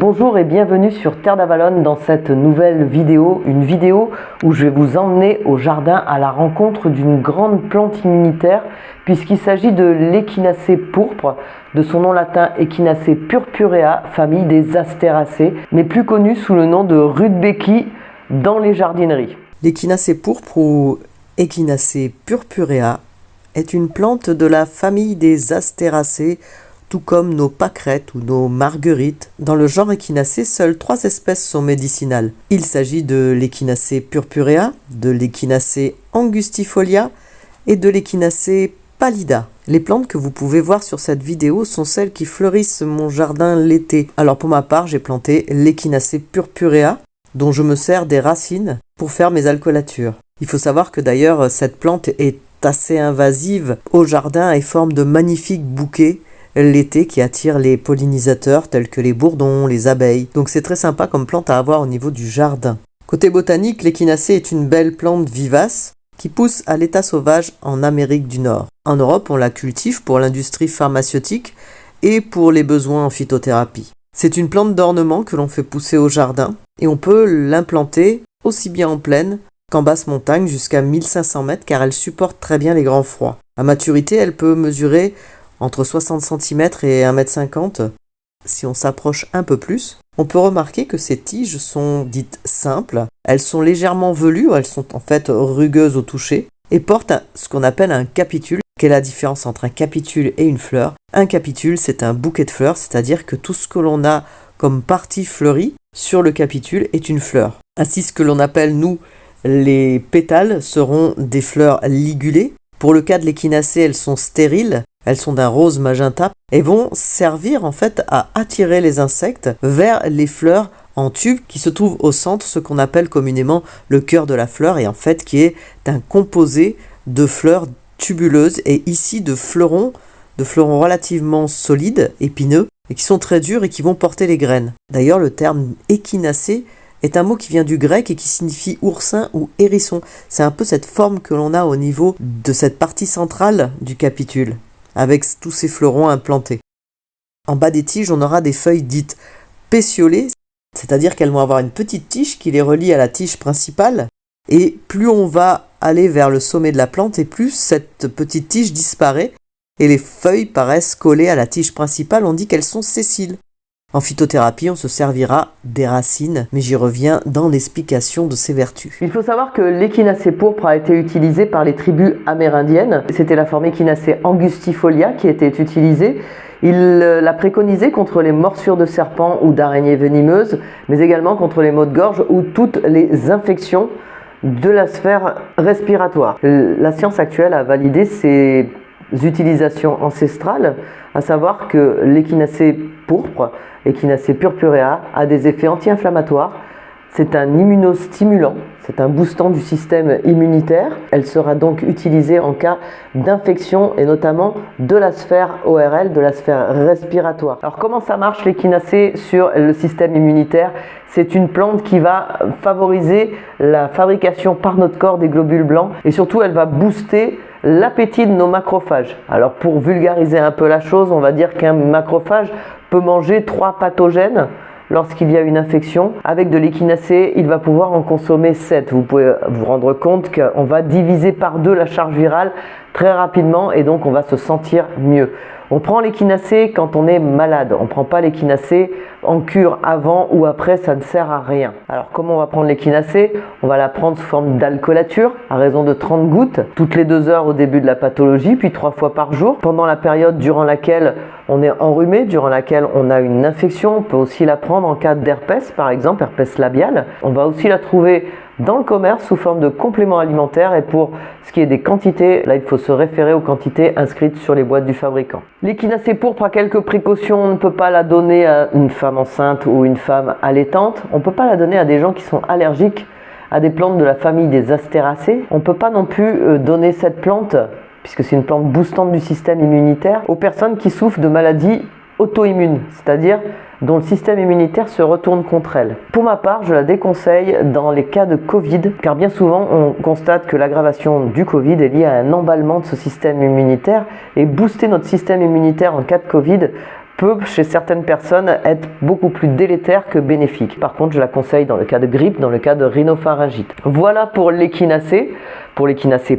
Bonjour et bienvenue sur Terre d'Avalon dans cette nouvelle vidéo, une vidéo où je vais vous emmener au jardin à la rencontre d'une grande plante immunitaire puisqu'il s'agit de l'Echinacée pourpre, de son nom latin Echinacée purpurea, famille des Astéracées, mais plus connue sous le nom de Rudbeckia dans les jardineries. L'Echinacée pourpre ou Echinacée purpurea est une plante de la famille des Astéracées, tout comme nos pâquerettes ou nos marguerites. Dans le genre Echinacée, seules 3 espèces sont médicinales. Il s'agit de l'Echinacée purpurea, de l'Echinacée angustifolia et de l'Echinacée pallida. Les plantes que vous pouvez voir sur cette vidéo sont celles qui fleurissent mon jardin l'été. Alors pour ma part, j'ai planté l'Echinacée purpurea, dont je me sers des racines pour faire mes alcolatures. Il faut savoir que d'ailleurs, cette plante est assez invasive au jardin et forme de magnifiques bouquets l'été qui attire les pollinisateurs tels que les bourdons, les abeilles. Donc c'est très sympa comme plante à avoir au niveau du jardin. Côté botanique, l'Echinacée est une belle plante vivace qui pousse à l'état sauvage en Amérique du Nord. En Europe, on la cultive pour l'industrie pharmaceutique et pour les besoins en phytothérapie. C'est une plante d'ornement que l'on fait pousser au jardin et on peut l'implanter aussi bien en plaine qu'en basse montagne jusqu'à 1500 mètres car elle supporte très bien les grands froids. À maturité, elle peut mesurer entre 60 cm et 1,50 m. Si on s'approche un peu plus, on peut remarquer que ces tiges sont dites simples. Elles sont légèrement velues, elles sont en fait rugueuses au toucher et portent ce qu'on appelle un capitule. Quelle est la différence entre un capitule et une fleur? Un capitule, c'est un bouquet de fleurs, c'est-à-dire que tout ce que l'on a comme partie fleurie sur le capitule est une fleur. Ainsi, ce que l'on appelle, nous, les pétales seront des fleurs ligulées. Pour le cas de l'Echinacée, elles sont stériles. Elles sont d'un rose magenta et vont servir en fait à attirer les insectes vers les fleurs en tube qui se trouvent au centre, ce qu'on appelle communément le cœur de la fleur et en fait qui est un composé de fleurs tubuleuses et ici de fleurons relativement solides, épineux et qui sont très durs et qui vont porter les graines. D'ailleurs le terme Echinacée est un mot qui vient du grec et qui signifie oursin ou hérisson. C'est un peu cette forme que l'on a au niveau de cette partie centrale du capitule, avec tous ces fleurons implantés. En bas des tiges, on aura des feuilles dites pétiolées, c'est-à-dire qu'elles vont avoir une petite tige qui les relie à la tige principale, et plus on va aller vers le sommet de la plante, et plus cette petite tige disparaît, et les feuilles paraissent collées à la tige principale, on dit qu'elles sont sessiles. En phytothérapie, on se servira des racines, mais j'y reviens dans l'explication de ses vertus. Il faut savoir que l'Echinacée pourpre a été utilisée par les tribus amérindiennes. C'était la forme Echinacée angustifolia qui était utilisée. Il l'a préconisée contre les morsures de serpents ou d'araignées venimeuses, mais également contre les maux de gorge ou toutes les infections de la sphère respiratoire. La science actuelle a validé ces utilisations ancestrales, à savoir que l'Echinacée pourpre, Echinacée purpurea, a des effets anti-inflammatoires. C'est un immunostimulant, c'est un boostant du système immunitaire. Elle sera donc utilisée en cas d'infection et notamment de la sphère ORL, de la sphère respiratoire. Alors comment ça marche l'Echinacée sur le système immunitaire? C'est une plante qui va favoriser la fabrication par notre corps des globules blancs et surtout elle va booster l'appétit de nos macrophages. Alors pour vulgariser un peu la chose, on va dire qu'un macrophage peut manger 3 pathogènes lorsqu'il y a une infection. Avec de l'Echinacée, il va pouvoir en consommer 7. Vous pouvez vous rendre compte qu'on va diviser par 2 la charge virale très rapidement et donc on va se sentir mieux. On prend l'Echinacée quand on est malade. On ne prend pas l'Echinacée en cure avant ou après, ça ne sert à rien. Alors comment on va prendre l'Echinacée? On va la prendre sous forme d'alcoolature à raison de 30 gouttes toutes les 2 heures au début de la pathologie, puis 3 fois par jour. Pendant la période durant laquelle on est enrhumé, durant laquelle on a une infection, on peut aussi la prendre en cas d'herpès, par exemple, herpès labial. On va aussi la trouver dans le commerce sous forme de compléments alimentaires et pour ce qui est des quantités, là il faut se référer aux quantités inscrites sur les boîtes du fabricant. L'Echinacée pourpre a quelques précautions, on ne peut pas la donner à une femme enceinte ou une femme allaitante, on ne peut pas la donner à des gens qui sont allergiques à des plantes de la famille des Astéracées, on ne peut pas non plus donner cette plante, puisque c'est une plante boostante du système immunitaire, aux personnes qui souffrent de maladies auto-immunes, c'est-à-dire dont le système immunitaire se retourne contre elle. Pour ma part, je la déconseille dans les cas de Covid, car bien souvent on constate que l'aggravation du Covid est liée à un emballement de ce système immunitaire et booster notre système immunitaire en cas de Covid peut chez certaines personnes être beaucoup plus délétère que bénéfique. Par contre, je la conseille dans le cas de grippe, dans le cas de rhinopharyngite. Voilà pour l'échinacée,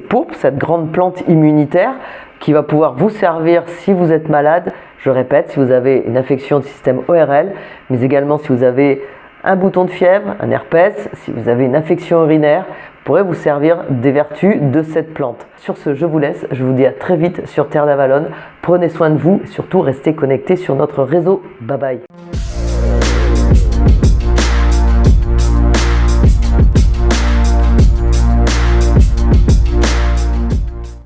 pourpre, cette grande plante immunitaire qui va pouvoir vous servir si vous êtes malade. Je répète, si vous avez une infection du système ORL, mais également si vous avez un bouton de fièvre, un herpès, si vous avez une infection urinaire, pourrait vous servir des vertus de cette plante. Sur ce, je vous laisse. Je vous dis à très vite sur Terre d'Avalon. Prenez soin de vous et surtout restez connectés sur notre réseau. Bye bye.